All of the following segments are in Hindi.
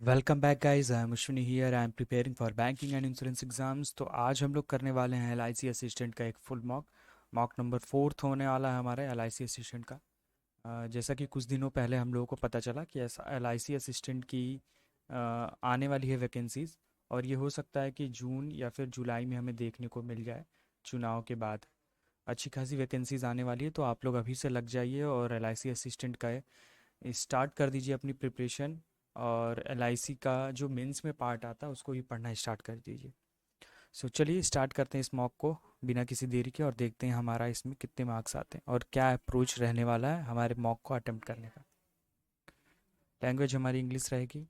Welcome back guys. I am Ashwini here. I am preparing for banking and insurance exams. तो आज हम लोग करने वाले हैं एलआईसी असिस्टेंट का एक full mock. Mock number fourth होने वाला है हमारे एलआईसी असिस्टेंट का। जैसा कि कुछ दिनों पहले हम लोगों को पता चला कि ऐसा एलआईसी असिस्टेंट की आने वाली है वैकेंसीज। और ये हो सकता है कि जून या फिर जुलाई में हमें देखने को मिल जाए चुनाव के बाद। अच्छी खासी वैकेंसीज आने वाली है, तो आप लोग अभी से लग जाइए और एलआईसी असिस्टेंट का स्टार्ट कर दीजिए अपनी प्रिपरेशन। और एलआईसी का जो मेंस में पार्ट आता है उसको भी पढ़ना स्टार्ट कर दीजिए। सो चलिए स्टार्ट करते हैं इस मॉक को बिना किसी देरी के, और देखते हैं हमारा इसमें कितने मार्क्स आते हैं और क्या अप्रोच रहने वाला है हमारे मॉक को अटेम्प्ट करने का। लैंग्वेज हमारी इंग्लिश रहेगी।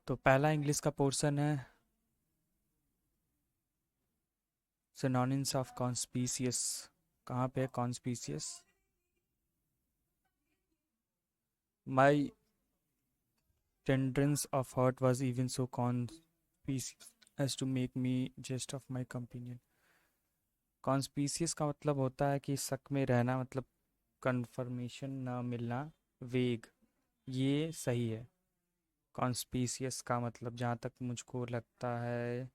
तो पहला इंग्लिश का पोर्शन है सिनोनिम्स ऑफ कॉन्स्पीसियस। कहाँ पे है conspicuous? My tenderness of heart was even so conspicuous as to make me jest of my companion. Conspicuous का मतलब होता है कि शक में रहना, मतलब कंफर्मेशन ना मिलना, वेग। ये सही है। कॉन्स्पीसियस का मतलब जहाँ तक मुझको लगता है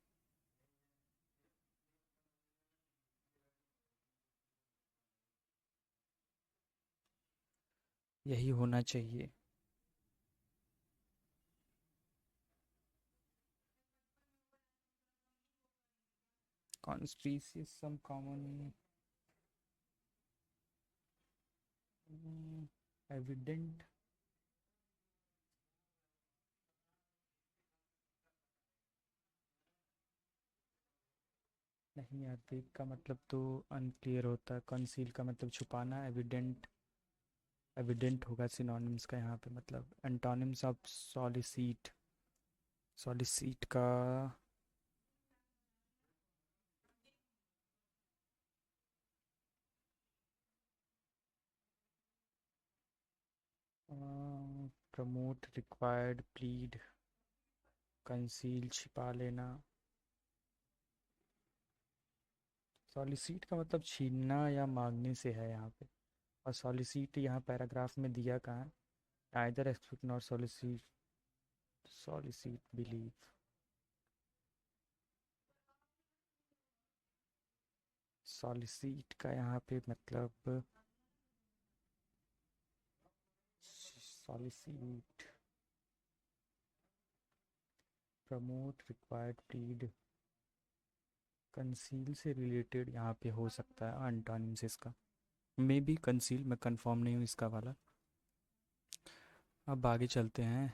यही होना चाहिए। Conspicuous some common evident. नहीं यार, वेग का मतलब तो अनक्लियर होता है। कंसील का मतलब छुपाना। एविडेंट, एविडेंट होगा सिनोनिम्स का यहाँ पे। मतलब एंटोनिम्स ऑफ सॉलिसिट। सॉलिसिट का प्रमोट, रिक्वायर्ड, प्लीड, कंसील छिपा लेना। सॉलिसिट का मतलब छीनना या मांगने से है यहाँ पे। और सॉलिसिट यहाँ पैराग्राफ में दिया कहाँ है? Either expect not solicit, solicit believe. Solicit का यहाँ पे मतलब solicit, promote, required, plead, conceal से रिलेटेड यहाँ पे हो सकता है एंटोनिम्स इसका। मे बी कंसील, मैं कंफर्म नहीं हूँ इसका वाला। अब आगे चलते हैं।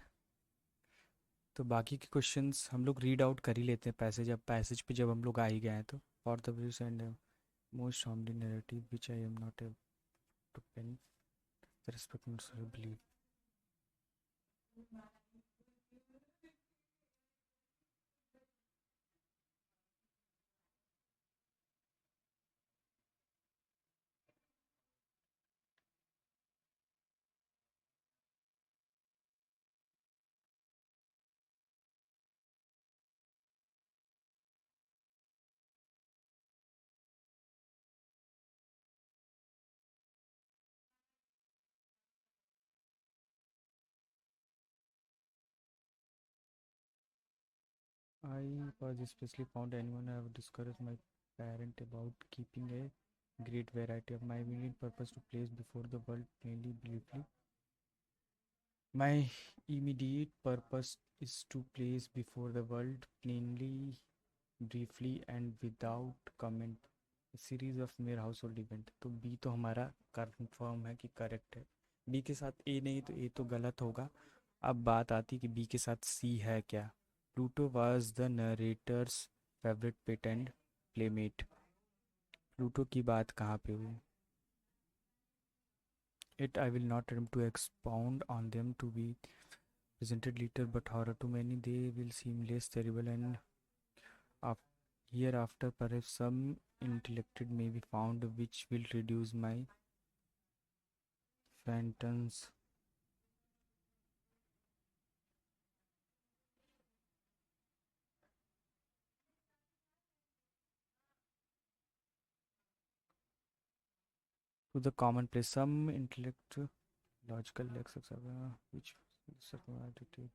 तो बाकी के क्वेश्चंस हम लोग रीड आउट कर ही लेते हैं पैसेज। अब पैसेज पे जब हम लोग आ ही गए हैं तो for the views and most formally narrative which I am not able to pen the respect not believe. I was especially found anyone I would discourage my parent about keeping a great variety of my immediate purpose to place before the world plainly briefly. My immediate purpose is to place before the world plainly, briefly and without comment a series of mere household event। तो बी तो हमारा कंफर्म है कि करेक्ट है। बी के साथ ए नहीं तो ए तो गलत होगा। अब बात आती कि बी के साथ सी है क्या। Pluto was the narrator's favourite pet and playmate. Pluto की बात कहाँ पे हुई? It I will not attempt to expound on them to be presented later, but horror to many they will seem less terrible, and af- hereafter perhaps some intellected may be found which will reduce my phantoms to the commonplace. Some intellect logical lexis which circularity.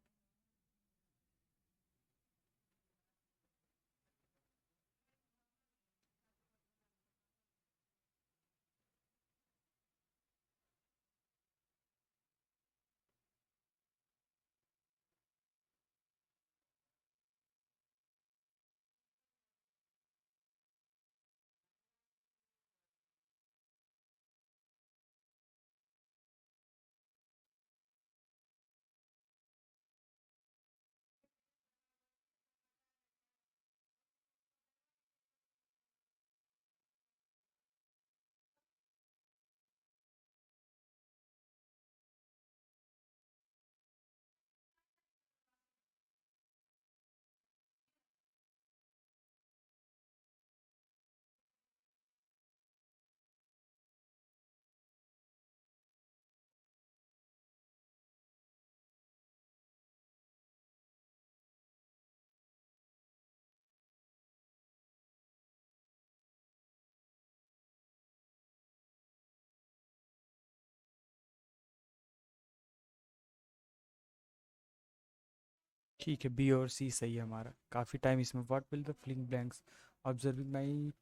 ठीक है, बी और सी सही है हमारा। काफ़ी टाइम इसमें what will the filling blanks observing my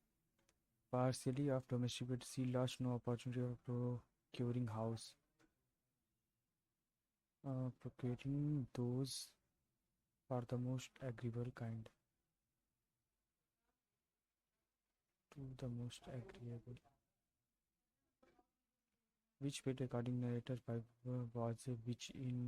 parsley of domesticate see lost no opportunity of procuring house procuring those are the most agreeable kind to the most agreeable which bit according narrator by was which in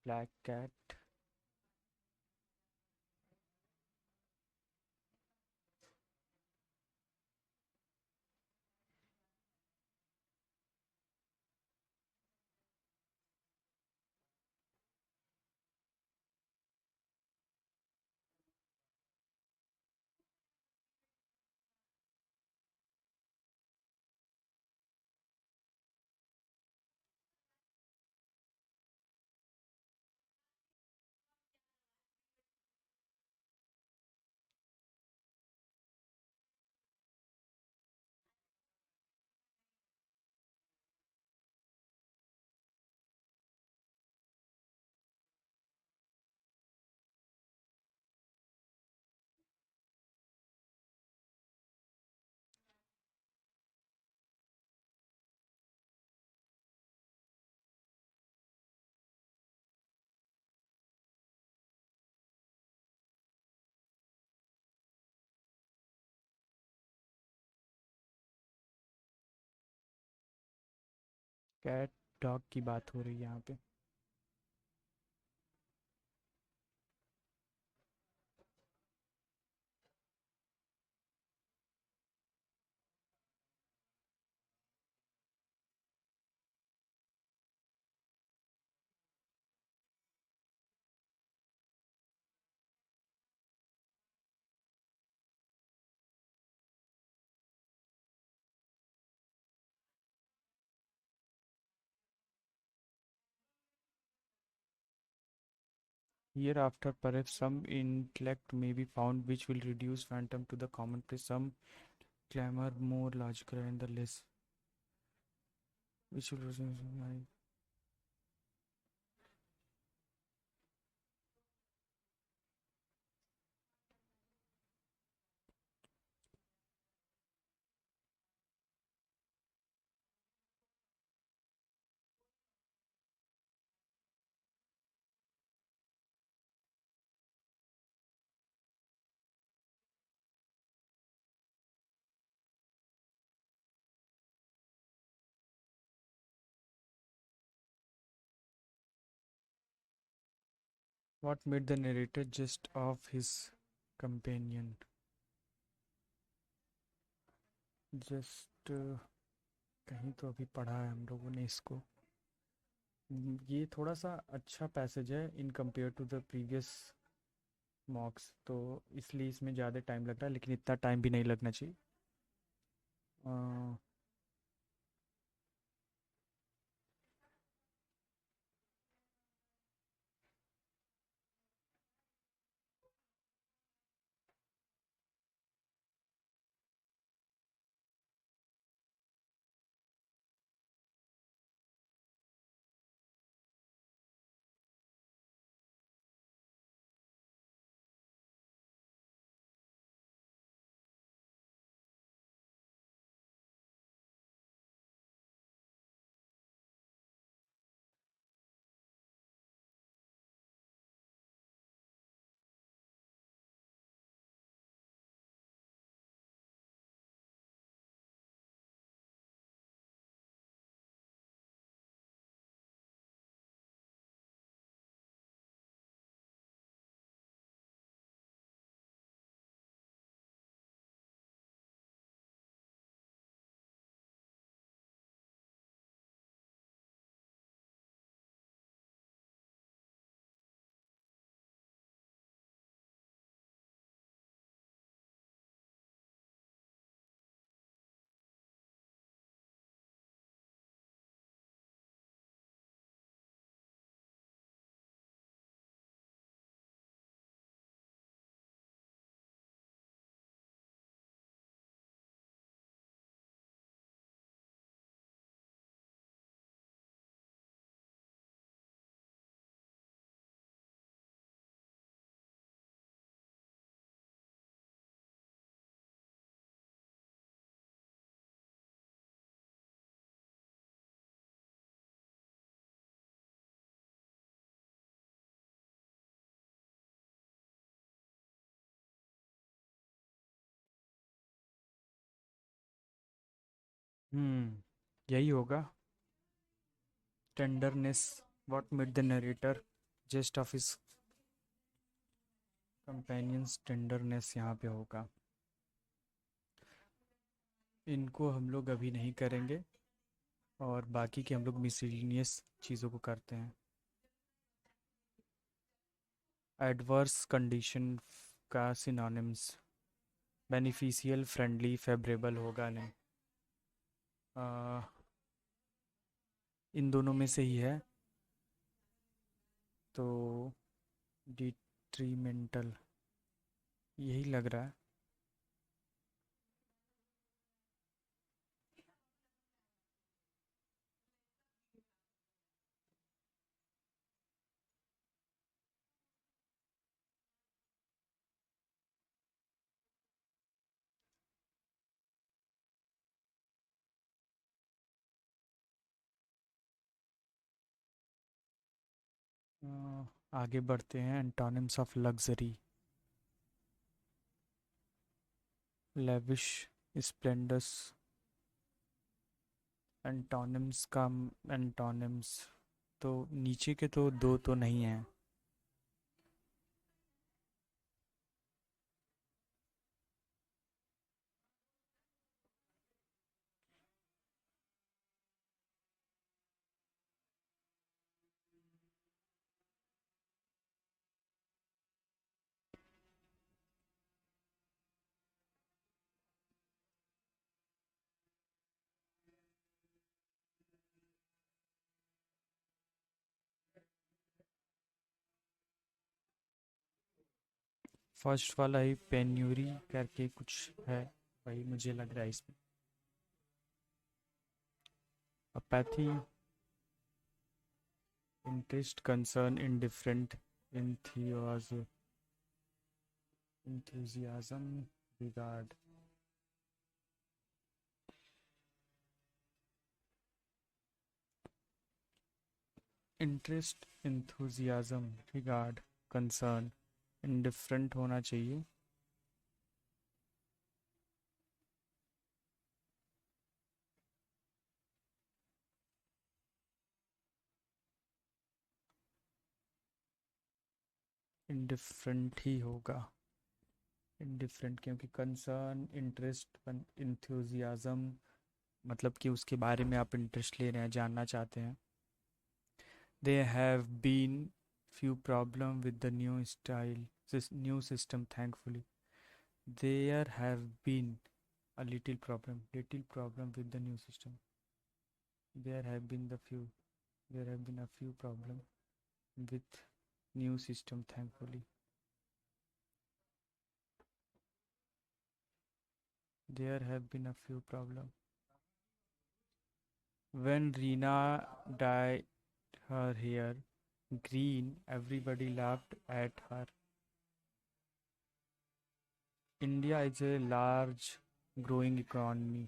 black cat. Cat dog की बात हो रही है यहाँ पे। Hereafter, perhaps some intellect may be found which will reduce phantom to the commonplace, some clamor more logical and the less which will what made the narrator just of his companion just कहीं तो अभी पढ़ा है हम लोगों ने इसको। ये थोड़ा सा अच्छा पैसेज है in compare to the previous mocks, तो इसलिए इसमें ज़्यादा टाइम लग रहा है, लेकिन इतना टाइम भी नहीं लगना चाहिए। यही होगा। Tenderness, what made the narrator just of his companions tenderness यहाँ पे होगा। इनको हम लोग अभी नहीं करेंगे और बाकी के हम लोग मिसलिनियस चीज़ों को करते हैं। एडवर्स कंडीशन का सिनोनिम्स, बेनिफिशियल, फ्रेंडली, फेवरेबल होगा नहीं। आ, इन दोनों में से ही है, तो डिट्रीमेंटल यही लग रहा है। आगे बढ़ते हैं। Antonyms of luxury, lavish, splendours. Antonyms का एंटोनिम्स तो नीचे के तो दो तो नहीं हैं। फर्स्ट वाला ही पेन्यूरी करके कुछ है, वही मुझे लग रहा है इसमें। Apathy, interest, concern, indifferent, enthusiasm, regard. Interest, enthusiasm, regard, concern, indifferent होना चाहिए। इंडिफरेंट ही होगा। इंडिफरेंट क्योंकि कंसर्न, इंटरेस्ट, इंथुजियाज्म मतलब कि उसके बारे में आप इंटरेस्ट ले रहे हैं, जानना चाहते हैं। There have been few problem with the new new system, thankfully. There have been a little problem with the new system. There have been there have been a few problem with new system, thankfully. There have been a few problem. When Rina dyed her hair green, everybody laughed at her. India is a large growing economy.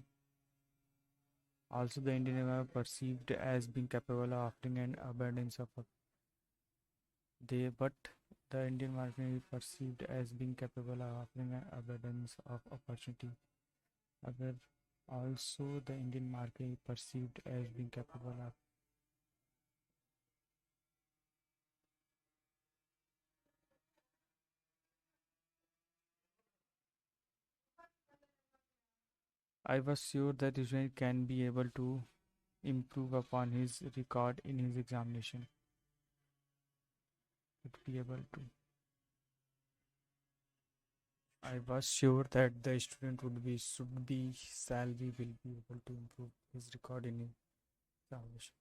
Also, the Indian Navy perceived as being capable of offering an abundance of but the Indian market is perceived as being capable of offering an abundance of opportunity. However, also the Indian market is perceived as being capable of I was sure that the student can be able to improve upon his record in his examination. Would be able to. I was sure that the student should be salary will be able to improve his record in his examination.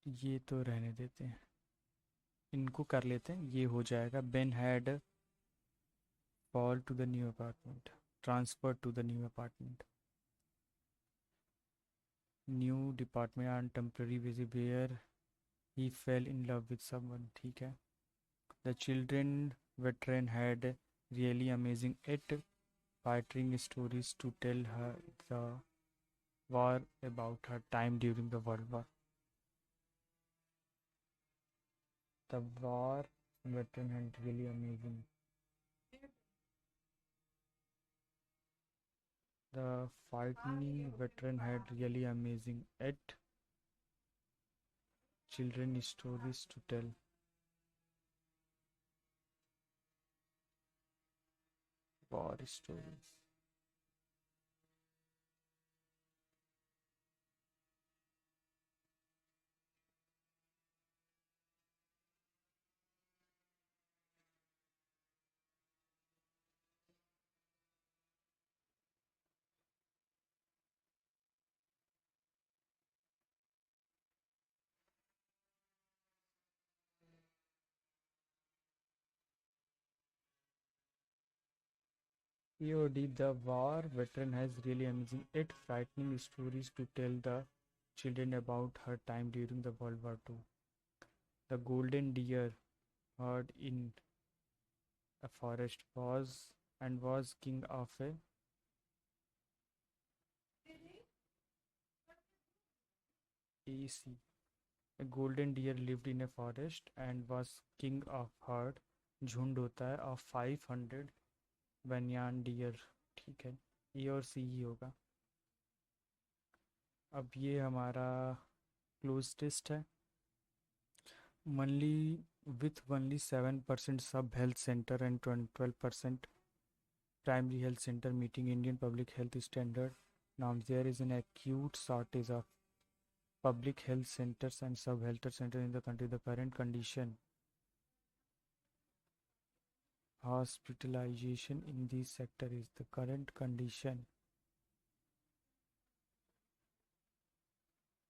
ये तो रहने देते हैं, इनको कर लेते हैं, ये हो जाएगा। Ben had fall to the new apartment, transfer to the new apartment, new department on temporary visit where he fell in love with someone, ठीक है। The children veteran had really amazing it fighting stories to tell her the war about her time during the World War. The war veteran had really amazing. The fighting veteran had really amazing. It children stories to tell. War stories. EOD, the war veteran has really amazing, yet frightening stories to tell the children about her time during the World War II. The golden deer herd in a forest was king of a AC. A golden deer lived in a forest and was king of herd. झुंड होता है of 500 banyan deer. ठीक है, ए और सी ही होगा. अब ये हमारा क्लोज टेस्ट है. Only with only 7% sub health center and 12% primary health center meeting Indian public health standard norms, there is an acute shortage of public health centers and sub health centers in the country. The current condition, hospitalization in this sector is the current condition.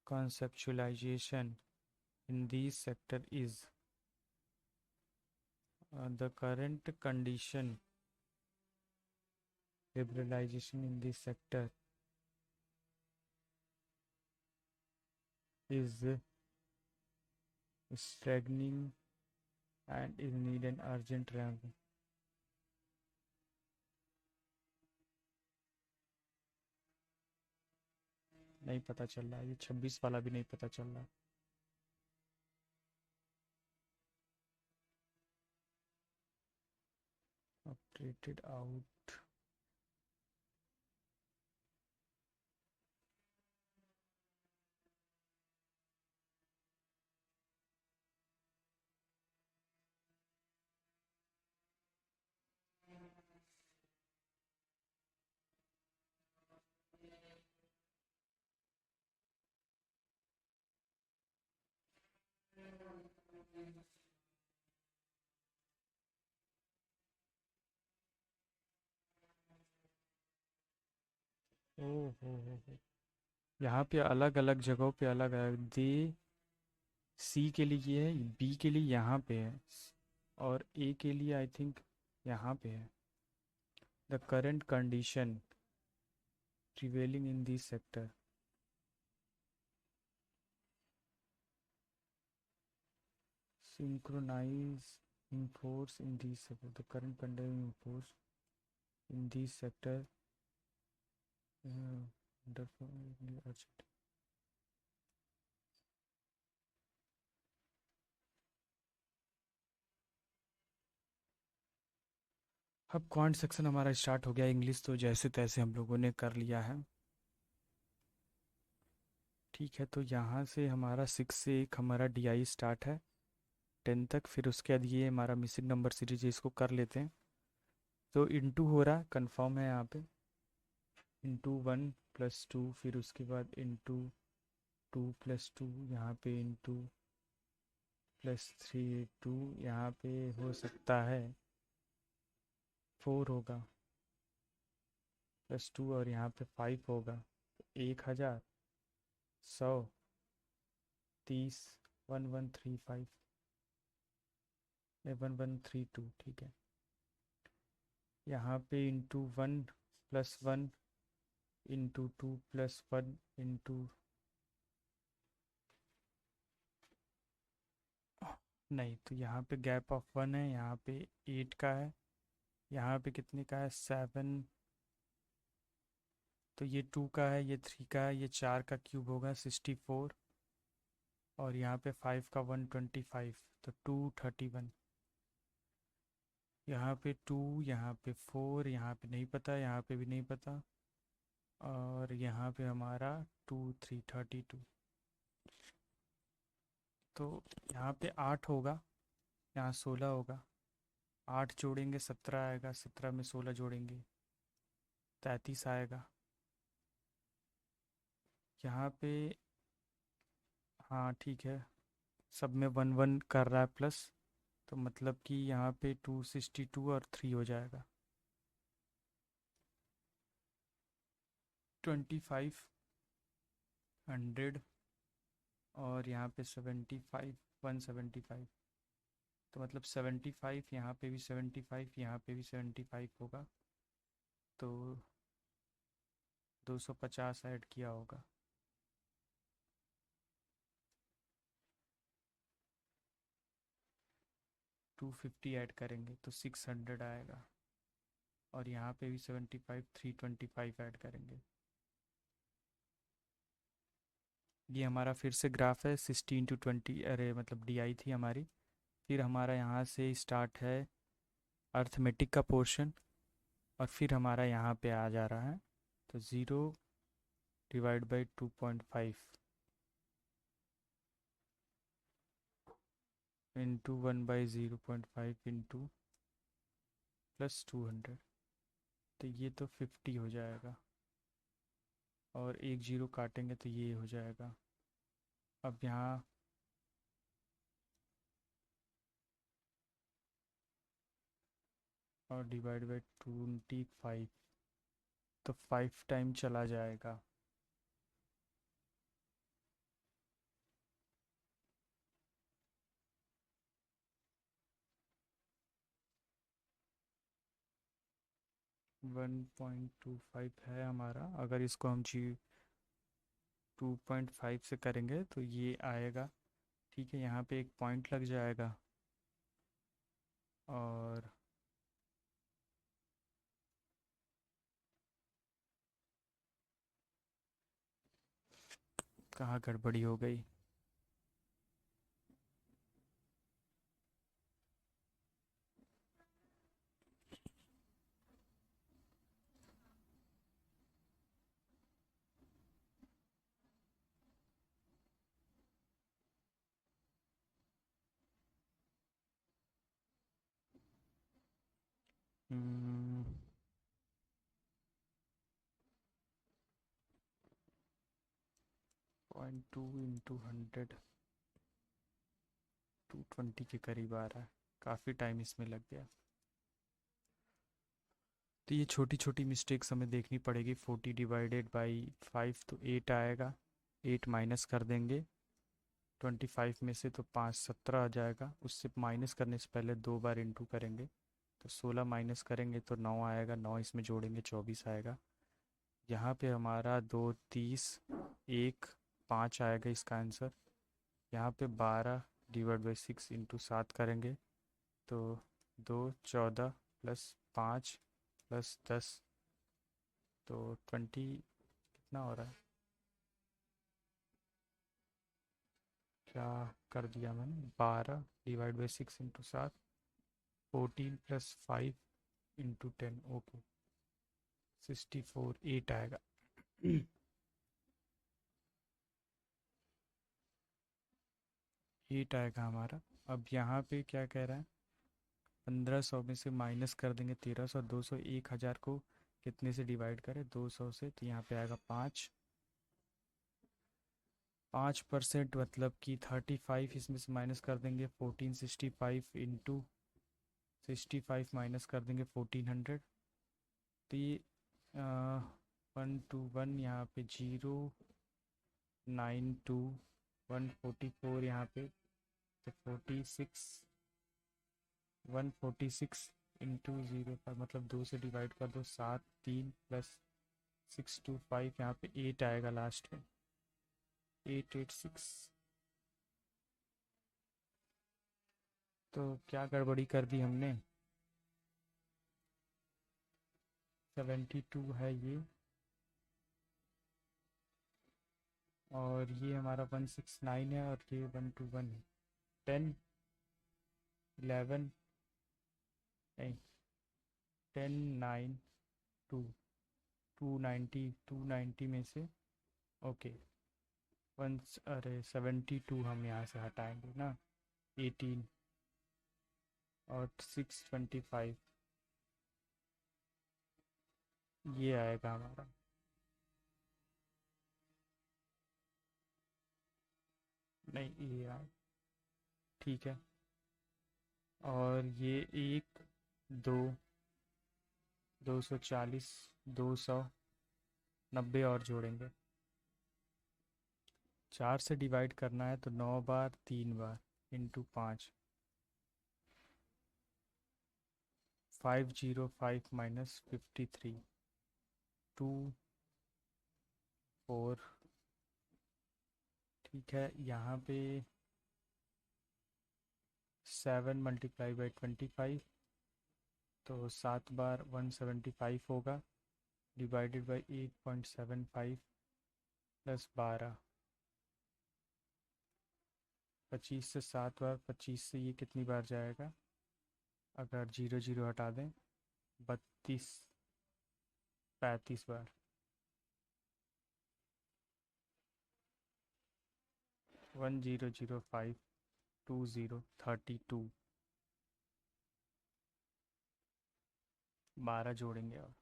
Conceptualization in this sector is the current condition. Liberalization in this sector is staggering and is need an urgent ramp. नहीं पता चल रहा, ये 26 वाला भी नहीं पता चल रहा. Updated out. ओह, यहाँ पे अलग अलग जगहों पे अलग अलग दे. सी के लिए ये है, बी के लिए यहाँ पे है, और ए के लिए आई थिंक यहाँ पे है. The current condition prevailing in this sector. Synchronize in force in these sector. The current condition in force in this sector therefore urgent. अब क्वांट सेक्शन हमारा स्टार्ट हो गया. इंग्लिश तो जैसे तैसे हम लोगों ने कर लिया है. ठीक है, तो यहाँ से हमारा 6 से एक हमारा DI स्टार्ट है 10 तक. फिर उसके बाद ये हमारा मिसिंग नंबर सीरीज है, इसको कर लेते हैं. तो इंटू हो रहा कंफर्म है यहाँ पे. इंटू 1+2, फिर उसके बाद इंटू 2+2, यहाँ पे इंटू +3 2, यहाँ पे हो सकता है 4 होगा, +2 और यहाँ पे 5 होगा. 1000 100 30 1135 1132. ठीक है, यहाँ पे इंटू 1+1 इंटू 2+1 इंटू, नहीं तो यहाँ पे गैप ऑफ 1 है, यहाँ पे 8 का है, यहाँ पे कितने का है 7, तो ये 2 का है, ये 3 का है, ये 4 का क्यूब होगा 64, और यहाँ पे 5 का 125 तो 231। यहाँ पे 2, यहाँ पे 4, यहाँ पे नहीं पता, यहाँ पे भी नहीं पता, और यहाँ पे हमारा 2 3 32। तो यहाँ पे 8 होगा, यहाँ 16 होगा, 8 जोड़ेंगे 17 आएगा, 17 में 16 जोड़ेंगे 33 आएगा। यहाँ पे हाँ ठीक है, सब में 1 1 कर रहा है प्लस, तो मतलब कि यहाँ पे 262 और 3 हो जाएगा 2500। और यहाँ पे 75, 175, तो मतलब 75, यहाँ पे भी 75, यहाँ पे भी 75 होगा, तो 250 ऐड किया होगा। 250 ऐड करेंगे तो 600 आएगा, और यहाँ पे भी 75, 325 ऐड करेंगे। ये हमारा फिर से ग्राफ है 16 to 20, अरे मतलब DI थी हमारी। फिर हमारा यहाँ से स्टार्ट है अर्थमेटिक का पोर्शन, और फिर हमारा यहाँ पे आ जा रहा है, तो 0/2.5 इंटू 1/0.5 इंटू +200, तो ये तो 50 हो जाएगा, और एक जीरो काटेंगे तो ये हो जाएगा। अब यहाँ और डिवाइड बाई 25, तो 5 टाइम चला जाएगा। वन पॉइंट टू फाइव है हमारा, अगर इसको हम 2.5 से करेंगे तो ये आएगा। ठीक है, यहाँ पे एक पॉइंट लग जाएगा, और कहाँ गड़बड़ी हो गई। हम्म, 0.2 इंटू 100, 220 के करीब आ रहा है, काफ़ी टाइम इसमें लग गया। तो ये छोटी छोटी मिस्टेक्स हमें देखनी पड़ेगी। 40/5 तो 8 आएगा, 8 माइनस कर देंगे 25 में से, तो 5 17 आ जाएगा। उससे माइनस करने से पहले 2 बार इंटू करेंगे, तो 16 माइनस करेंगे तो 9 आएगा, 9 इसमें जोड़ेंगे 24 आएगा। यहाँ पे हमारा 2 30, 1 5 आएगा इसका आंसर। यहाँ पे 12/6 इंटू 7 करेंगे, तो 2 14 +5 +10, तो 20 कितना हो रहा है, क्या कर दिया मैंने, 12/6 इंटू 7, 14 +5 इंटू 10, ओके 64, 8 आएगा। 8 आएगा हमारा। अब यहाँ पे क्या कह रहा है, 1500 में से माइनस कर देंगे 1300, 200, 1000 को कितने से डिवाइड करें, 200 से, तो यहाँ पे आएगा 5%, मतलब कि 35 इसमें से माइनस कर देंगे 1465 इंटू 65 माइनस कर देंगे 1400, तो ये 121, यहाँ पे 092, 144 यहाँ पे, तो 46, 146 इंटू 0 मतलब 2 से डिवाइड कर दो, 7 3 +625, यहाँ पे 8 आएगा लास्ट में, 886। तो क्या गड़बड़ी कर दी हमने, 72 है ये, और ये हमारा 169 है और ये 121 है। 10 11 नहीं 10 9 2 290 में से ओके वन अरे 72 हम यहाँ से हटाएंगे ना। 18 और 625 ये आएगा हमारा। नहीं ये आए ठीक है। और ये 1 2 240 290 और जोड़ेंगे। 4 से डिवाइड करना है तो 9 बार 3 बार इंटू 5 505 माइनस 53 2 4 ठीक है। यहाँ पे 7 मल्टीप्लाई बाई 25 तो 7 बार 175 होगा डिवाइडेड बाई 8.75 प्लस 12 25 से 7 बार 25 से ये कितनी बार जाएगा अगर 0 0 हटा दें 32 35 बार 1005 20 32 12 जोड़ेंगे। और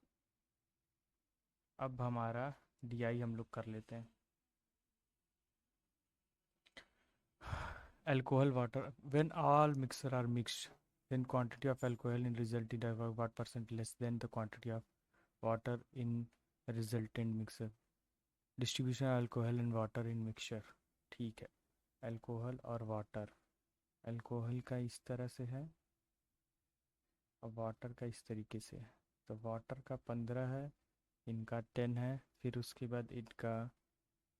अब हमारा DI हम लोग कर लेते हैं। Alcohol water when all mixture are mixed then quantity of alcohol in resultant are what percent less than the quantity of water in resultant mixture। Distribution alcohol and water in mixture ठीक है। अल्कोहल और वाटर अल्कोहल का इस तरह से है और वाटर का इस तरीके से है। तो वाटर का 15 है इनका 10 है फिर उसके बाद इनका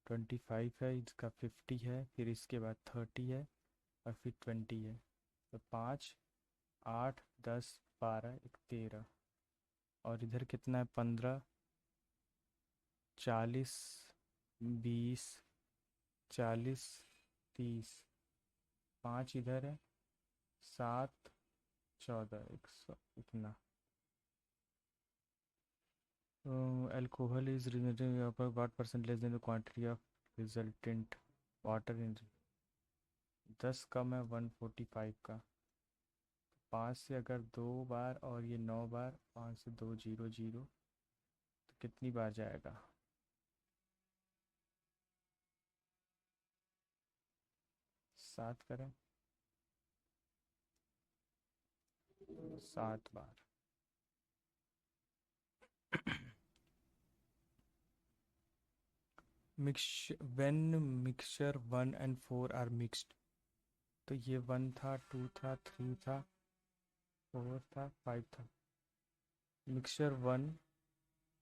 25 है इसका 50 है फिर इसके बाद 30 है और फिर 20 है। तो 5 8 10 12 13 और इधर कितना है 15 40 20 40 30 5 इधर है 7 14 100 इतना। Alcohol is what percent less than the quantity of resultant water in 10 कम है 145 का। 5 से अगर 2 बार और ये 9 बार 5 से 2 0 0 तो कितनी बार जाएगा 7 करें 7 बार। when mixture 1 and 4 are mixed तो ये 1 था 2 था 3 था 4 था 5 था। mixture 1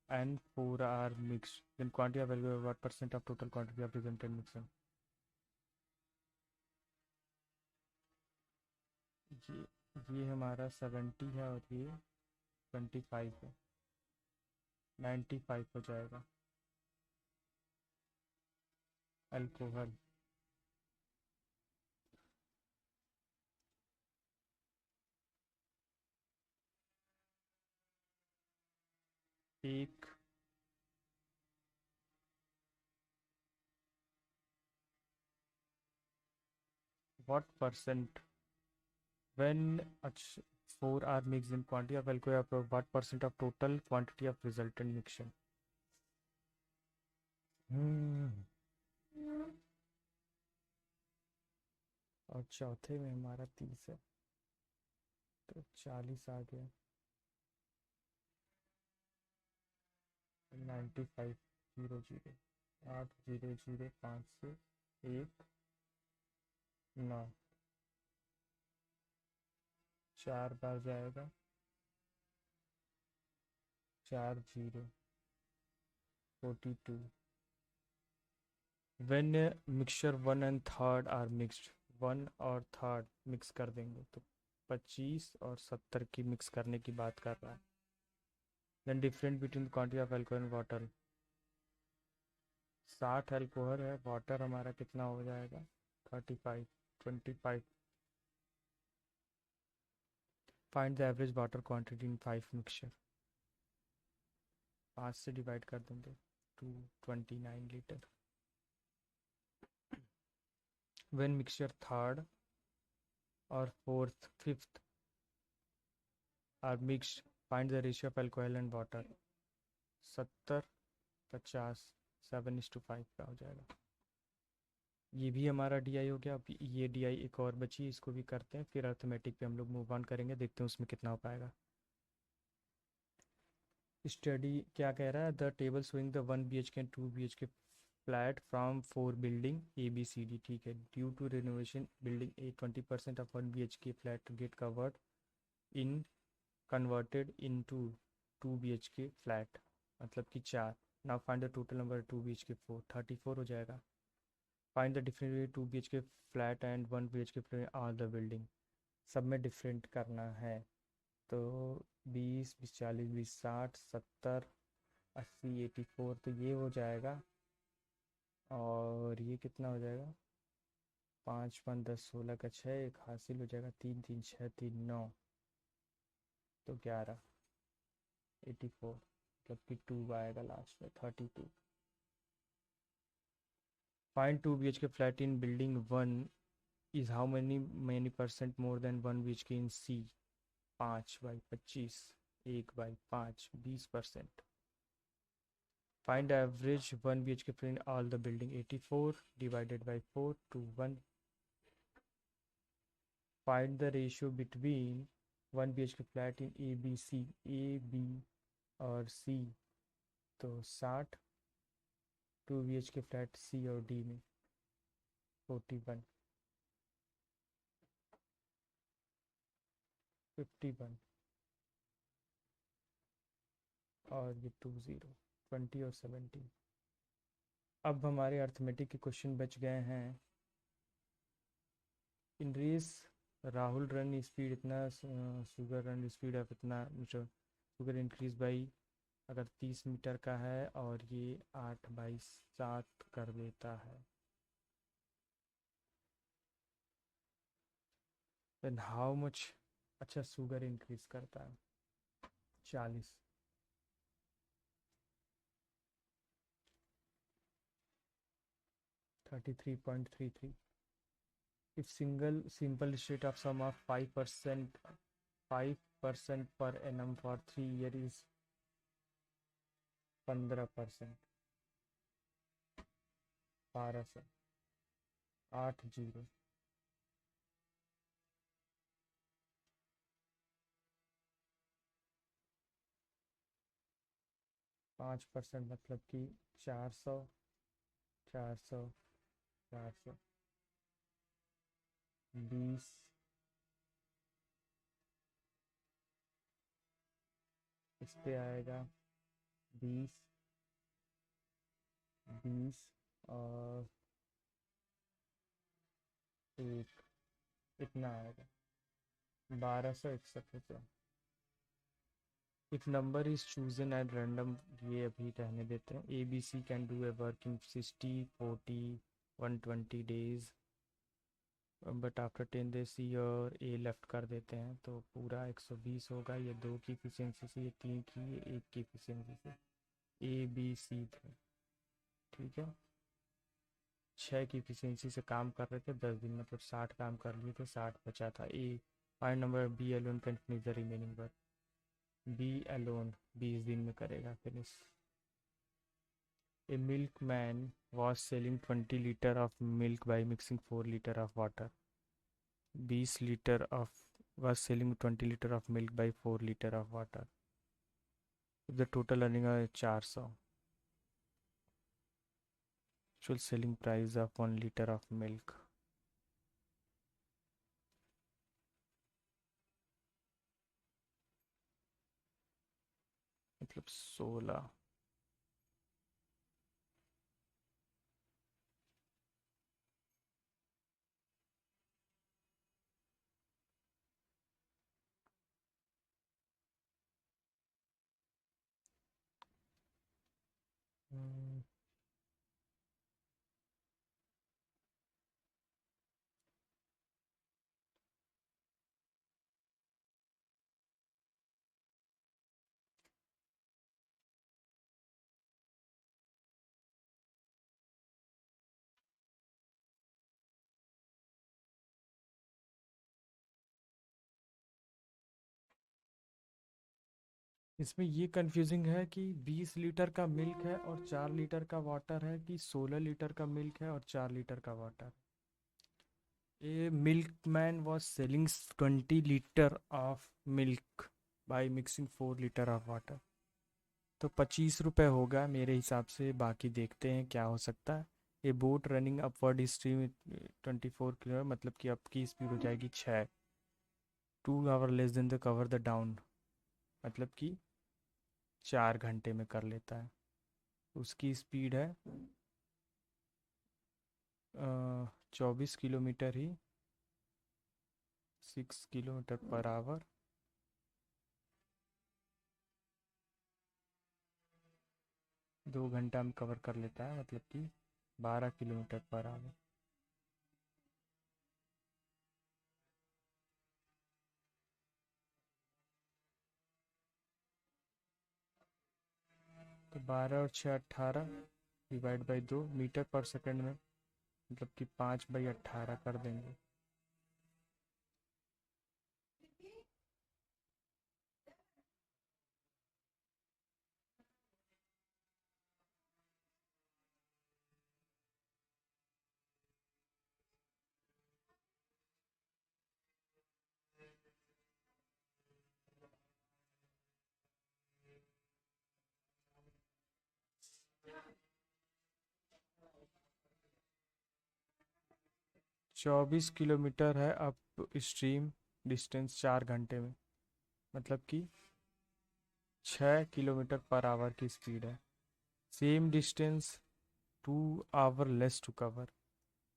and 4 are mixed then quantity of alcohol what percent of total quantity of resultant mixture। ये हमारा 70 है और ये 25 है 95 हो जाएगा अल्कोहल। एक what percent when 4 are mixed in quantity of alcohol what percent of total quantity of resultant mixture। और चौथे में हमारा 30 है तो 40 आ गया 95 0 0 8 0 0 5 से 1 9 4 बार जाएगा 4 0 42 when mixture 1 and 3rd are mixed 1 और 3rd मिक्स कर देंगे तो 25 और 70 की मिक्स करने की बात कर रहा है। then difference between the quantity of alcohol and water 60 alcohol है, वाटर हमारा कितना हो जाएगा 35 25। Find the average water quantity in 5 mixture. 5 से डिवाइड कर देंगे 229 लीटर। व्हेन मिक्सचर थर्ड और fourth fifth are mixed, find the ratio of alcohol and water. 70 50 7:5 का हो जाएगा। ये भी हमारा डीआई हो गया। अब ये डीआई एक और बची, इसको भी करते हैं, फिर अर्थमेटिक पे हम लोग मूव ऑन करेंगे, देखते हैं उसमें कितना हो पाएगा। स्टडी क्या कह रहा है, the table showing the 1 BHK and 2 BHK flat from 4 building ABCD। ठीक है, due to renovation building A 20% of 1 BHK flat get covered in converted in to BHK flat, मतलब कि 4। Now find the total number 2 BHK 4 34 हो जाएगा। Find the different 2 BHK flat and 1 BHK flat all the building. सब में डिफरेंट करना है, तो 20 20 40 20 60 70 80 84, तो ये हो जाएगा। और ये कितना हो जाएगा, 5 5 10 16 का 6, एक हासिल हो जाएगा, 3 3 6 3 9, तो 11 84, मतलब कि 2 आएगा लास्ट में 32। Find 2 BHK flat in building 1 is how many percent more than 1 BHK in C। 5/25, 1/5 20%। Find average 1 BHK flat in all the building 84 divided by 4 to 1. Find the ratio between 1 BHK flat in A, B और C। तो 60, 2 BHK फ्लैट C और D में 41 51 और ये 20 20 और 70। अब हमारे अर्थमेटिक के क्वेश्चन बच गए हैं। In race Rahul run speed इतना, शुगर रन स्पीड ऑफ इतना, शुगर इंक्रीज बाई, अगर 30 मीटर का है और ये 8/7 कर देता है, देन हाउ मच। अच्छा, शुगर इंक्रीज करता है 40, 33.33। If simple state of sum of 5% per annum for 3 year is 15%। 1200 80 5%, मतलब कि 400 400 400 20, इस पे आएगा 20 20 और 1, इतना आएगा 1261 रुपये। If number is chosen at random, ये अभी रहने देते हैं। ABC can do a work in 60 40 120 days, but after 10 days C और A लेफ्ट कर देते हैं, तो पूरा 120 होगा। ये 2 की एफिशिएंसी से, ये 3 की, ये 1 की एफिशिएंसी से। ABC थे, ठीक है। 6 की एफिशिएंसी से काम कर रहे थे 10 दिन, मतलब 60 काम कर लिए थे, 60 बचा था। Find number B alone can finish the remaining work. B alone 20 दिन में करेगा finish. A milkman was selling 20 liter of milk by mixing 4 liter of water. 20 liter of was selling 20 liter of milk by 4 liter of water. The total earning is 400. Actual selling price of 1 liter of milk. मतलब 16। इसमें ये कंफ्यूजिंग है कि 20 लीटर का मिल्क है और 4 लीटर का वाटर है, कि 16 लीटर का मिल्क है और 4 लीटर का water. A milkman was selling 20 liter of milk by mixing 4 liter of water। तो 25 रुपये होगा मेरे हिसाब से, बाकी देखते हैं क्या हो सकता है। ए boat running upward stream 24 kilometre, मतलब कि अप की स्पीड हो जाएगी 6। 2 hour less than the cover the down, मतलब कि 4 घंटे में कर लेता है। उसकी स्पीड है 24 किलोमीटर ही, 6 किलोमीटर पर आवर। 2 घंटा में कवर कर लेता है, मतलब कि 12 किलोमीटर पर आवर। तो 12 और 6 18, डिवाइड बाई 2 मीटर पर सेकंड में, मतलब कि 5/18 कर देंगे। चौबीस किलोमीटर है अप स्ट्रीम डिस्टेंस 4 घंटे में, मतलब कि 6 किलोमीटर पर आवर की स्पीड है। Same distance 2 hour less to cover,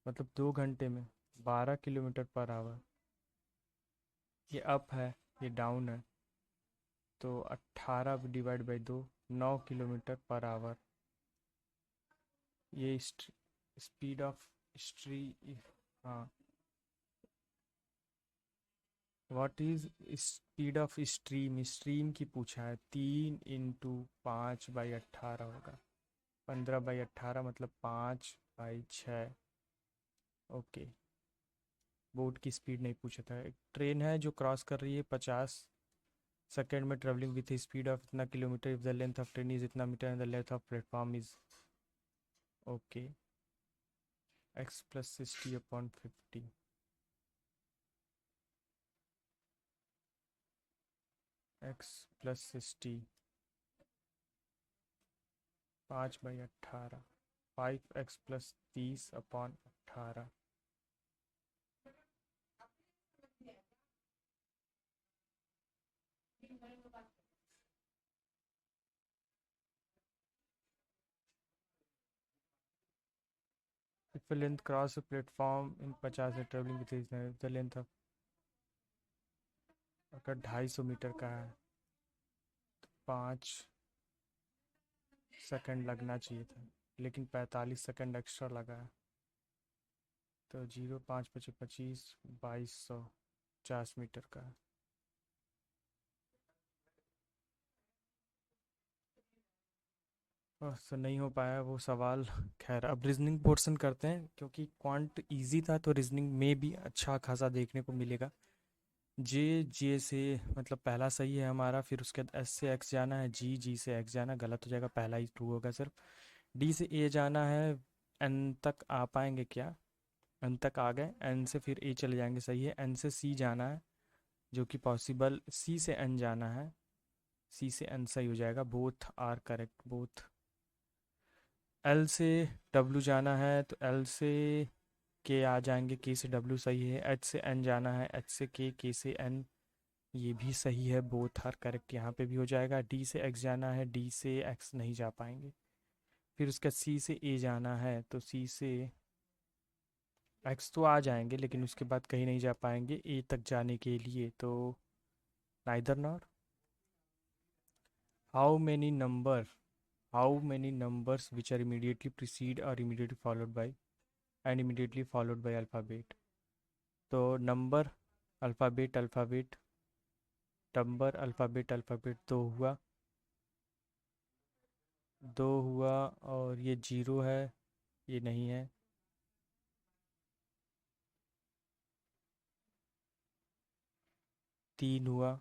मतलब 2 घंटे में 12 किलोमीटर पर आवर। ये अप है, ये डाउन है। तो 18 divide by 2, 9 kilometre per hour. ये स्पीड ऑफ स्ट्री, हाँ। What is speed of stream, stream की पूछा है। 3 × 5/18 होगा। 15/18 मतलब 5/6। ओके, बोट की स्पीड नहीं पूछा था। एक ट्रेन है जो क्रॉस कर रही है 50 सेकेंड में, ट्रेवलिंग विथ स्पीड ऑफ इतना kilometre, if the length of train is इतना metre and the length of platform is. Okay, x + 60/50। x + 60, 5/18, 5x + 30/18। If a length cross a platform in 50 से traveling with the length of, अगर 250 मीटर का है तो 5 सेकंड लगना चाहिए था, लेकिन 45 सेकंड एक्स्ट्रा लगा है। तो 0, 5×5 = 25, 2250 मीटर का है। तो नहीं हो पाया वो सवाल। खैर, अब रीजनिंग पोर्शन करते हैं, क्योंकि क्वांट इजी था तो रीजनिंग में भी अच्छा खासा देखने को मिलेगा। जे जे से, मतलब पहला सही है हमारा, फिर उसके बाद एस से एक्स जाना है, जी जी से एक्स जाना, गलत हो जाएगा, पहला ही ट्रू होगा सिर्फ। डी से ए जाना है, एन तक आ पाएंगे क्या? एन तक आ गए, एन से फिर ए चले जाएंगे, सही है। एन से सी जाना है, जो कि पॉसिबल। सी से एन जाना है, सी से एन सही हो जाएगा, both are correct, both. L से डब्ल्यू जाना है, तो एल से के आ जाएंगे, के से डब्ल्यू सही है। एच से एन जाना है, एच से के से एन, ये भी सही है, बोथ आर करेक्ट, यहाँ पे भी हो जाएगा। डी से एक्स जाना है, डी से एक्स नहीं जा पाएंगे। फिर उसका सी से ए जाना है, तो सी से एक्स तो आ जाएंगे, लेकिन उसके बाद कहीं नहीं जा पाएंगे ए तक जाने के लिए, तो neither nor. How many number, how many numbers which are immediately precede और immediately followed by and immediately followed by alphabet. तो number, alphabet alphabet, number alphabet alphabet, दो हुआ, दो हुआ। और ये जीरो है, ये नहीं है। तीन हुआ,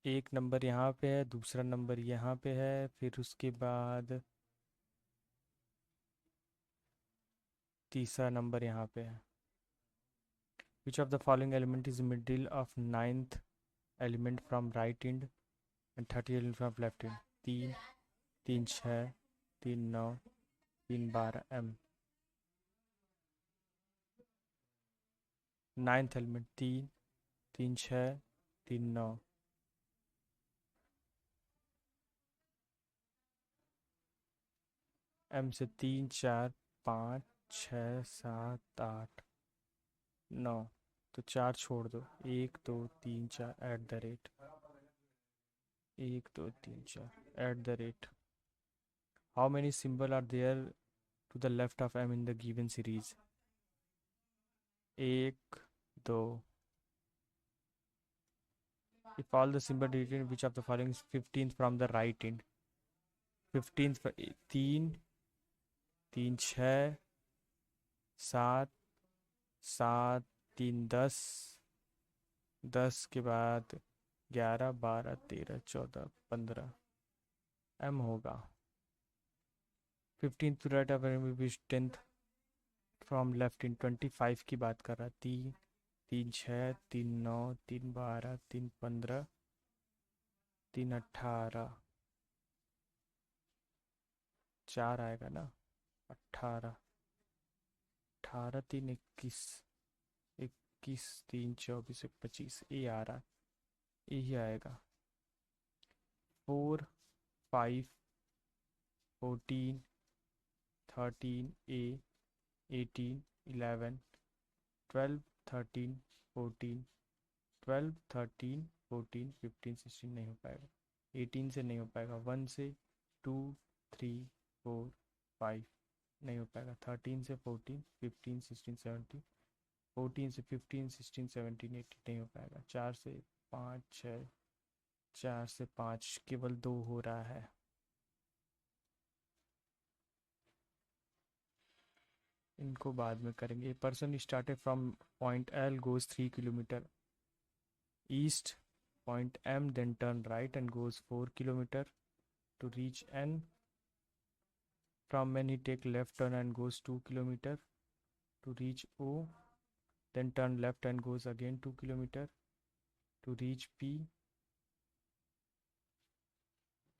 एक नंबर यहाँ पे है, दूसरा नंबर यहाँ पे है, फिर उसके बाद तीसरा नंबर यहाँ पे है। Which of the following element is middle of ninth element from right end and 30 element from left end? 3, 3 6, 3 9, 3 12 M. Ninth element 3, 3 6, 3 9। M से 3 4 5 6 7 8 9। तो 4 छोड़ दो, 1 2 3 4 at the rate, 1 2 3 4 at the rate. How many symbol are there to the left of M in the given series? 1 2। If all the symbol written which of the following is 15th from the right end? 15th 3 3 6 7 7 3 10 10 के बाद 11 12 13 14 15 एम होगा। 15th to right of M which 10th from left in 25 की बात कर रहा है। 3 3 6 3 9 3 12 3 15 3 18 4 आएगा ना। 18 18 3 21 21 3 24 25 ए आ रहा है, यही आएगा। 4 5 14 13 ए 18 11 12 13 14 12 13 14 15 16 नहीं हो पाएगा। 18 से नहीं हो पाएगा। 1 से 2 3 4 5 नहीं हो पाएगा। 13 से 14 15 16 17 14 से 15 16 17 18 नहीं हो पाएगा। 4 से 5 6 4 से 5 केवल 2 हो रहा है। इनको बाद में करेंगे। A person started from point L goes 3 kilometre east point M, then turn right and goes 4 kilometer to reach N. From N he take left turn and goes 2 kilometer to reach O, then turn left and goes again 2 kilometer to reach P.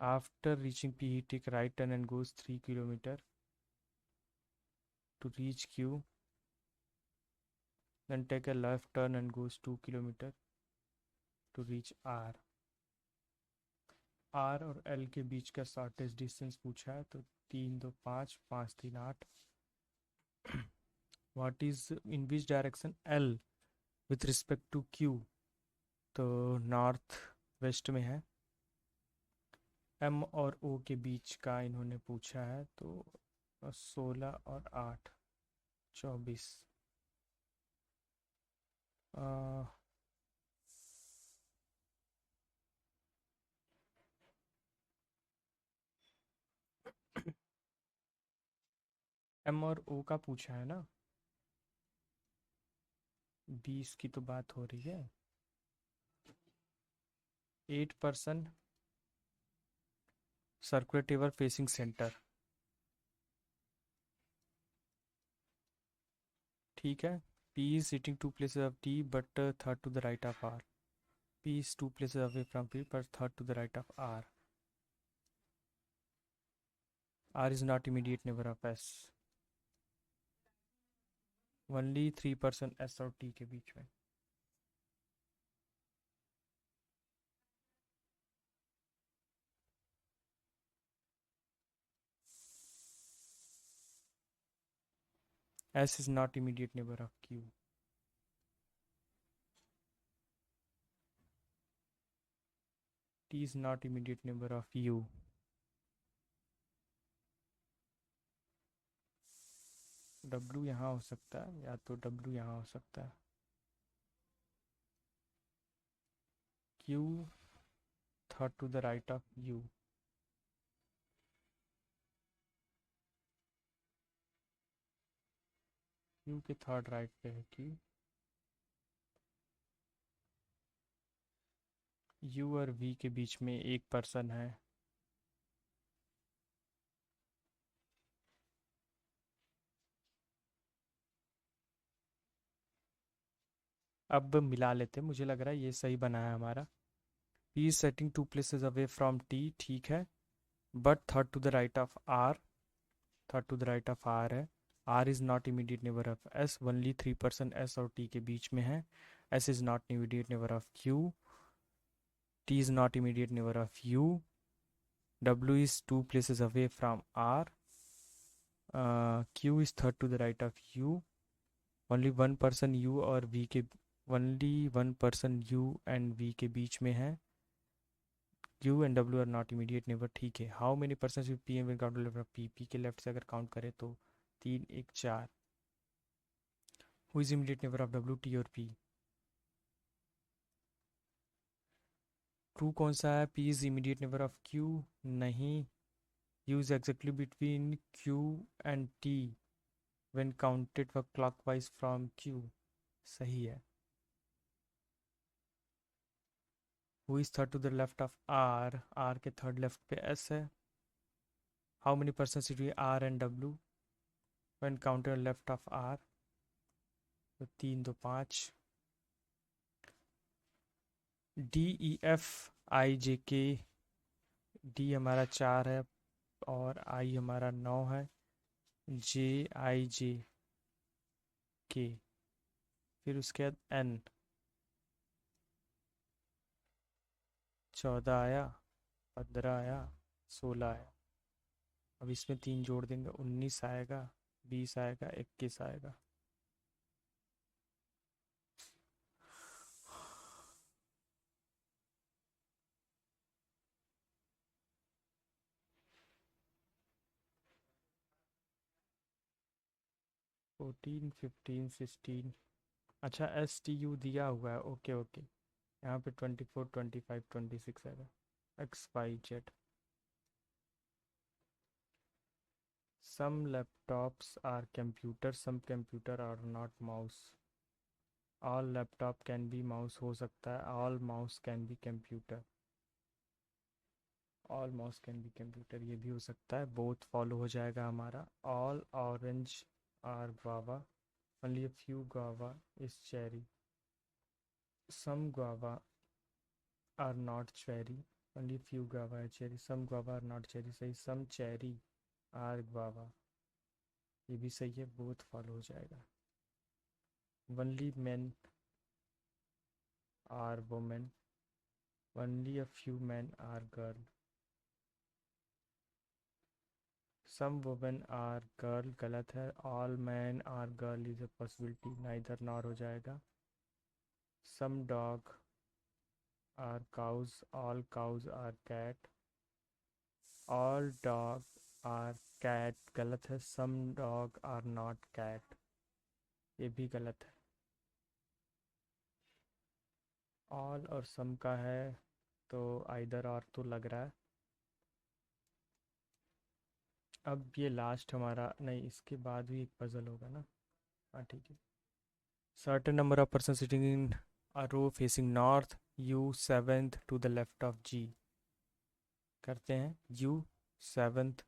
After reaching P he take right turn and goes 3 kilometer to reach Q, then take a left turn and goes 2 kilometer to reach R. R और L के बीच का शॉर्टेस्ट डिस्टेंस पूछा है, तो 3 2 5 5 3 8। What is in which direction L with respect to Q? तो नॉर्थ वेस्ट में है। M और O के बीच का इन्होंने पूछा है, तो 16 और 8 24। M और O का पूछा है ना, 20 की तो बात हो रही है। 8% circular table facing center, ठीक है। P is sitting 2 places of D but third to the right of R. P is 2 places away from P but third to the right of R. R is not immediate neighbor of S. Only 3% S और T के बीच में। S is not immediate neighbor of Q. T is not immediate neighbor of U. W यहाँ हो सकता है, या तो W यहाँ हो सकता है। Q third to the right of U. Q के थर्ड राइट पे है Q। यू और वी के बीच में एक पर्सन है। अब मिला लेते हैं, मुझे लग रहा है ये सही बना है हमारा। P is sitting two places away from T, ठीक है, but third to the right of R, third to the right of R है। R is not immediate neighbour of S, only 3% S और टी के बीच में है। S is not immediate neighbour of Q, T is not immediate neighbour of U, W is two places away from R, Q is third to the right of U, only one person U और V K, only one person U and V K बीच में है। Q and W are not immediate neighbour, ठीक है। How many person P M will count left of P, P के लेफ्ट से अगर काउंट करें तो 3 1 4। Who is immediate neighbour of W, T और पी? ट्रू कौन सा है? P is immediate neighbour of Q, नहीं। You is exactly between Q and T when counted clockwise from Q, सही है। Who is third to the left of R, R के थर्ड लेफ्ट पे एस है। How many person between R and W when counted left of R, तो 3 2 5। डी ई एफ आई जे के, डी हमारा 4 है और आई हमारा 9 है। जे आई जे के, फिर उसके बाद एन, 14 आया, 15 आया, 16 आया। अब इसमें 3 जोड़ देंगे, 19 आएगा, 20 आएगा, 21 आएगा। फोर्टीन 15 16। अच्छा एस टी यू दिया हुआ है, ओके ओके। यहाँ पे 24 25 26 आएगा। X Y Z. Some laptops are computers, some computer are not mouse. All laptop can be mouse हो सकता है, all mouse can be computer. All mouse can be computer ये भी हो सकता है, both follow हो जाएगा हमारा। All orange are guava, only a few guava is cherry. Some guava are not cherry, only few guava are cherry. Some guava are not cherry, सही। Some cherry are guava, ये भी सही है, both follow हो जाएगा। Only men are women, only a few men are girl. Some women are girl गलत है, all men are girl is a possibility, neither nor हो जाएगा। Some dog are cows, all cows are cat, all dog are cat गलत है। Some dog are not cat, ये भी गलत है। all और some का है तो either और तो लग रहा है। अब ये लास्ट हमारा, नहीं इसके बाद भी एक पजल होगा ना, हाँ ठीक है। Certain number of persons sitting in a row facing north, U seventh to the left of G। करते हैं, U seventh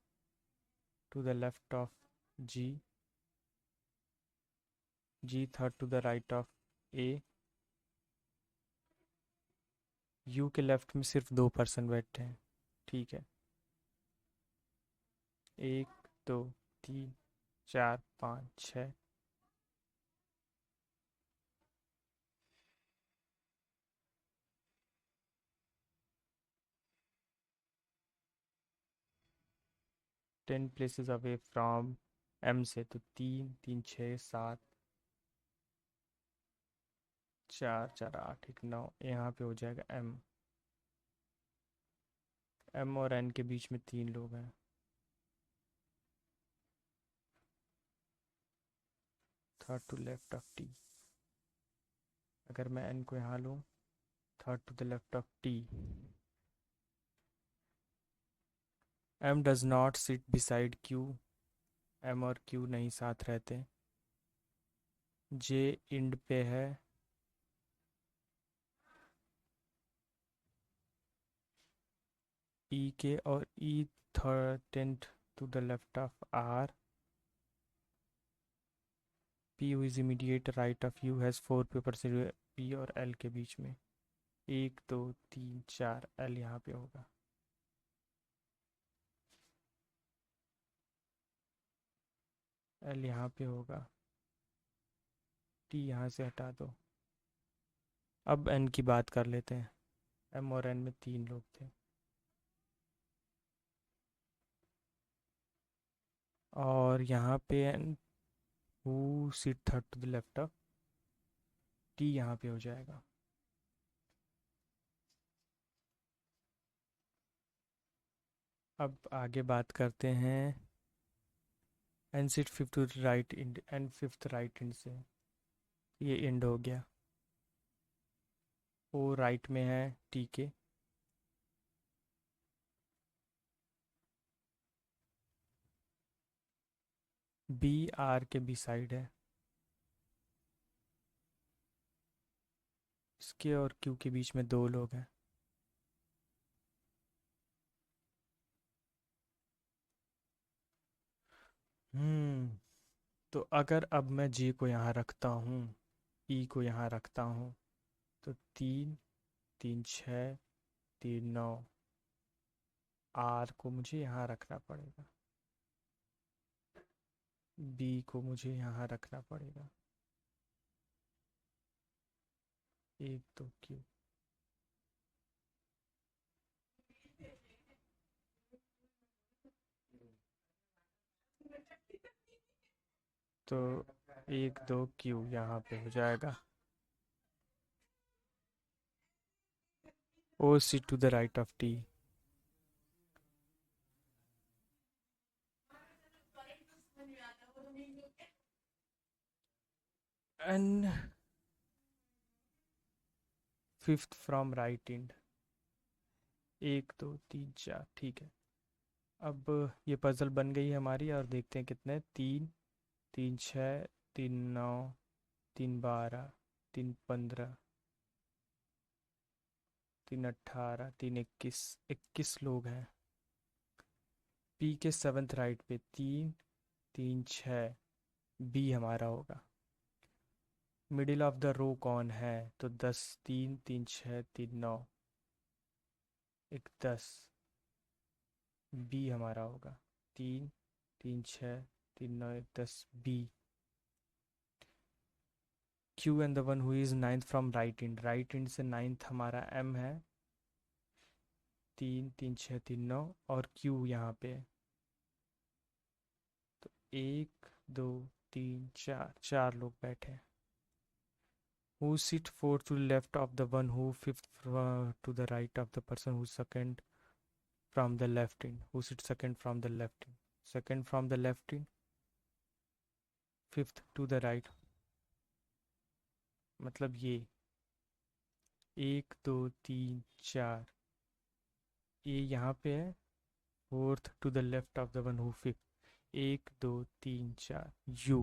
to the left of G, G third to the right of A। U के लेफ्ट में सिर्फ 2 पर्सन बैठे हैं, ठीक है। 1 2 3 4 5 6। 10 places away from M से, तो 3 3 6 7 4 4 8 1 9, यहाँ पे हो जाएगा M। M और N के बीच में 3 लोग हैं। Third to left of T, अगर मैं N को यहाँ लूँ, third to the left of T. M does not sit beside Q, M और Q नहीं साथ रहते। J इंड पे है, ई के और E third tenth to the left of R P who is immediate right of U has four paper से पी और एल के बीच में 1 2 3 4 एल यहाँ पे होगा। एल यहाँ पे होगा। टी यहाँ से हटा दो। अब एन की बात कर लेते हैं। एम और एन में 3 लोग थे और यहाँ पे N who sit third to the left of T यहाँ पे हो जाएगा। अब आगे बात करते हैं N sit fifth to right end N fifth right end से। ये इंड हो गया। ओ राइट में है टी के। बी आर के बी साइड है। इसके और क्यू के बीच में 2 लोग हैं। तो अगर अब मैं जी को यहाँ रखता हूँ, ई को यहाँ रखता हूँ, तो 3 3 6 3 9 आर को मुझे यहाँ रखना पड़ेगा। बी को मुझे यहाँ रखना पड़ेगा। 1 2 क्यू। तो 1 2 क्यू यहाँ पे हो जाएगा। O C to the right of T. N fifth from right end. 1 2 3 4 ठीक है। अब ये पजल बन गई है हमारी और देखते हैं कितने 3 3 6 3 9 3 12 3 15 3 18 3 21 लोग हैं। पी के सेवन्थ राइट पे 3 3 6 बी हमारा होगा। मिडिल ऑफ द रो कौन है? तो 10 3 3 6 3 9 एक 10 बी हमारा होगा। 3 3 6 3 9 1 10 B. Q and the one who is ninth from right end. Right end से नाइन्थ हमारा एम है। 3 3 6 3 9 और क्यू यहाँ पे। तो 1 2 3 4 लोग बैठे हैं। Who sit fourth to the left of the one who fifth to the right of the person who second from the left in? Who sits second from the left in? Second from the left in, fifth to the right. मतलब ये 1 2 3 4 ये यहाँ पे है। Fourth to the left of the one who fifth. 1 2 3 4 U.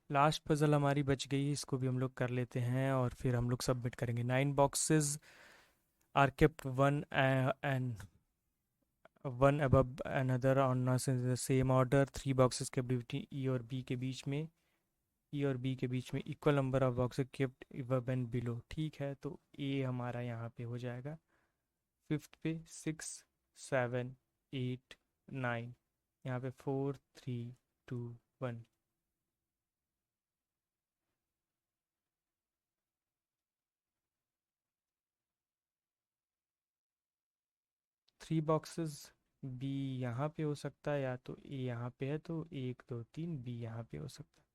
Last puzzle हमारी बच गई, इसको भी हम लोग कर लेते हैं और फिर हम लोग सबमिट करेंगे। 9 boxes are kept one above another on the same order. 3 boxes kept between E और B के बीच में। E और B के बीच में equal number of boxes kept above and below। ठीक है, तो A हमारा यहाँ पे हो जाएगा। फिफ्थ पे 6 7 8 9। यहाँ पे 4 3 2 1। 3 boxes B यहाँ पे हो सकता है, या तो A यहाँ पे है तो 1 2 3 B यहाँ पे हो सकता है।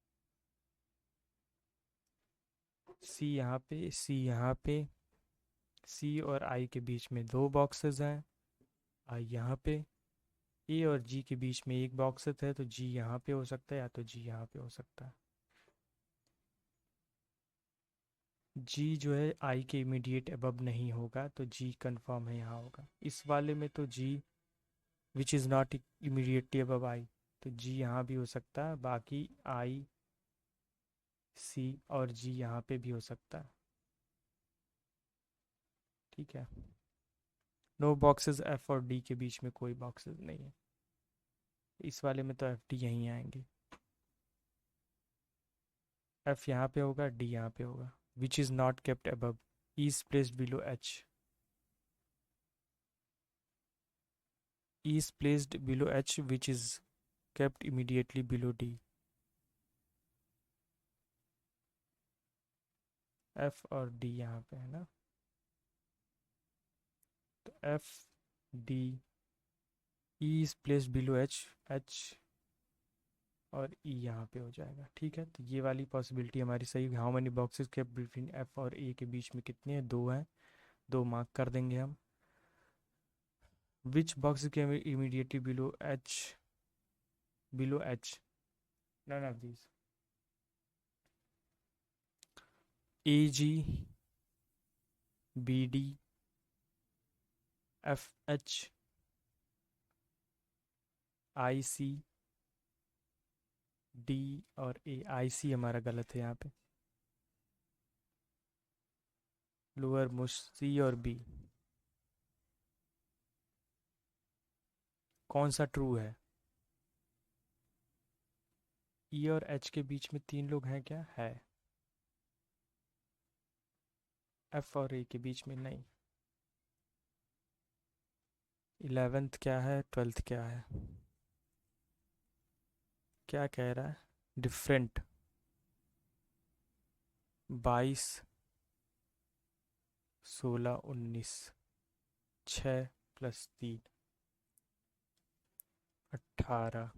C यहाँ पे, C यहाँ पे। C और I के बीच में 2 boxes हैं। I यहाँ पे। A और G के बीच में 1 boxes है तो G यहाँ पे हो सकता है, या तो G यहाँ पे हो सकता है। G जो है I के इमीडिएट अबव नहीं होगा तो G कंफर्म है यहाँ होगा। इस वाले में तो G which is not immediately above I, तो G यहाँ भी हो सकता है। बाकी I C और G यहाँ पे भी हो सकता है। ठीक है। नो बॉक्सेस एफ और डी के बीच में कोई बॉक्सेस नहीं है। इस वाले में तो एफ डी यहीं आएंगे। एफ यहाँ पे होगा, डी यहाँ पे होगा। Which is not kept above, is placed below H. is placed below H, which is kept immediately below D. F और D यहाँ पे है ना, तो F D, E is placed below H, H और E यहाँ पे हो जाएगा। ठीक है, तो ये वाली पॉसिबिलिटी हमारी सही। How many boxes kept between F और A के बीच में कितने हैं, दो हैं, दो मार्क कर देंगे हम। विच बॉक्स के immediately below H, below H, none of these. AG, BD, FH, IC, D और A। IC हमारा गलत है यहाँ पे। लोअर मोस्ट C और B, कौन सा ट्रू है? E और H के बीच में तीन लोग हैं क्या? है। F और A के बीच में नहीं। 11th क्या है, 12th क्या है? क्या कह रहा है? डिफरेंट। 22, 16, 19, 6 + 3, 18,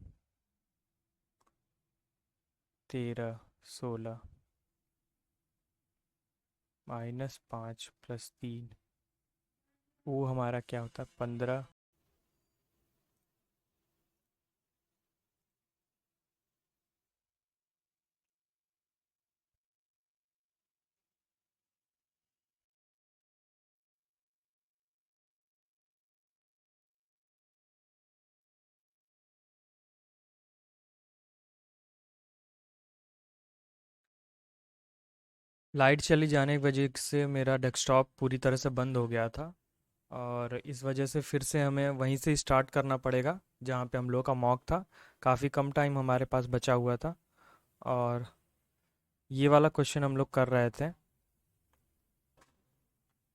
13, 16 -5 + 3, वो हमारा क्या होता है? 15। लाइट चली जाने की वजह से मेरा डेस्कटॉप पूरी तरह से बंद हो गया था, और इस वजह से फिर से हमें वहीं से स्टार्ट करना पड़ेगा जहाँ पे हम लोग का मॉक था। काफ़ी कम टाइम हमारे पास बचा हुआ था, और ये वाला क्वेश्चन हम लोग कर रहे थे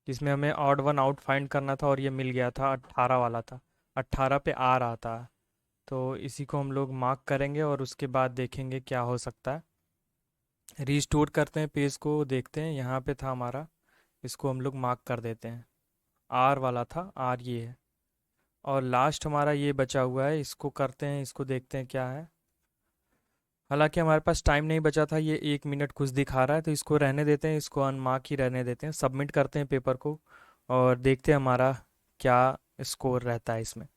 जिसमें हमें ऑड वन आउट फाइंड करना था, और ये मिल गया था, 18 वाला था। 18 पे आ रहा था, तो इसी को हम लोग मार्क करेंगे और उसके बाद देखेंगे क्या हो सकता है। रीस्टोर करते हैं पेज को, देखते हैं यहाँ पे था हमारा, इसको हम लोग मार्क कर देते हैं। आर वाला था, आर ये है, और लास्ट हमारा ये बचा हुआ है, इसको करते हैं, इसको देखते हैं क्या है। हालांकि हमारे पास टाइम नहीं बचा था, ये 1 मिनट कुछ दिखा रहा है, तो इसको रहने देते हैं, इसको अनमार्क ही रहने देते हैं। सबमिट करते हैं पेपर को और देखते हैं हमारा क्या स्कोर रहता है इसमें।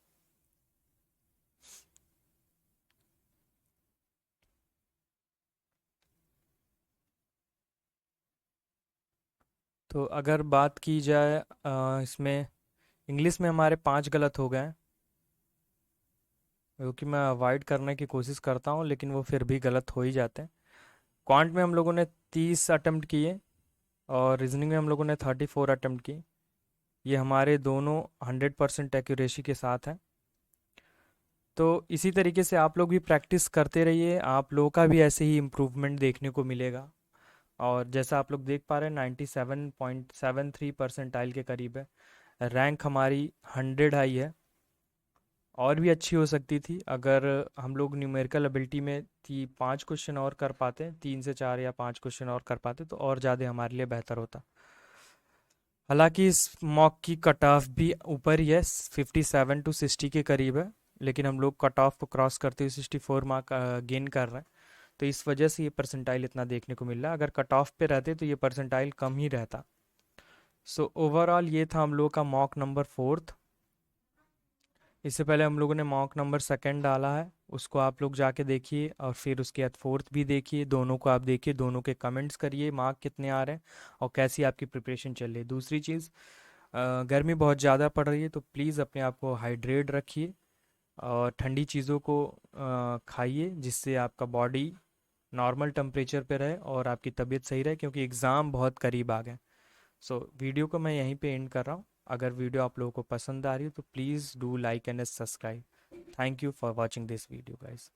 तो अगर बात की जाए इसमें इंग्लिश में हमारे 5 गलत हो गए हैं, जो कि मैं अवॉइड करने की कोशिश करता हूँ, लेकिन वो फिर भी गलत हो ही जाते हैं। क्वांट में हम लोगों ने 30 अटेम्प्ट किए, और रीजनिंग में हम लोगों ने 34 अटेम्प्ट की। ये हमारे दोनों 100% एक्यूरेसी के साथ हैं। तो इसी तरीके से आप लोग भी प्रैक्टिस करते रहिए, आप लोगों का भी ऐसे ही इम्प्रूवमेंट देखने को मिलेगा। और जैसा आप लोग देख पा रहे हैं, 97.73 परसेंटाइल के करीब है। रैंक हमारी 100 आई है, और भी अच्छी हो सकती थी अगर हम लोग न्यूमेरिकल एबिलिटी में 5 क्वेश्चन और कर पाते, 3 से 4 या 5 क्वेश्चन और कर पाते, तो और ज़्यादा हमारे लिए बेहतर होता। हालांकि इस मॉक की कट ऑफ भी ऊपर ही है, 57 to 60 के करीब है, लेकिन हम लोग कट ऑफ को क्रॉस करते हुए 64 मार्क गेन कर रहे हैं, तो इस वजह से ये परसेंटाइल इतना देखने को मिल रहा है। अगर कट ऑफ पे रहते तो ये परसेंटाइल कम ही रहता। सो ओवरऑल ये था हम लोग का मॉक नंबर 4th। इससे पहले हम लोगों ने मॉक नंबर 2nd डाला है, उसको आप लोग जाके देखिए, और फिर उसके बाद 4th भी देखिए, दोनों को आप देखिए, दोनों के कमेंट्स करिए, मार्क कितने आ रहे हैं और कैसी आपकी प्रिपरेशन चल रही है। दूसरी चीज़, गर्मी बहुत ज़्यादा पड़ रही है, तो प्लीज़ अपने आप को हाइड्रेट रखिए और ठंडी चीज़ों को खाइए, जिससे आपका बॉडी नॉर्मल टेम्परेचर पे रहे और आपकी तबीयत सही रहे, क्योंकि एग्ज़ाम बहुत करीब आ गए। सो वीडियो को मैं यहीं पे एंड कर रहा हूँ। अगर वीडियो आप लोगों को पसंद आ रही हो तो please do like and subscribe. Thank you for watching this video guys.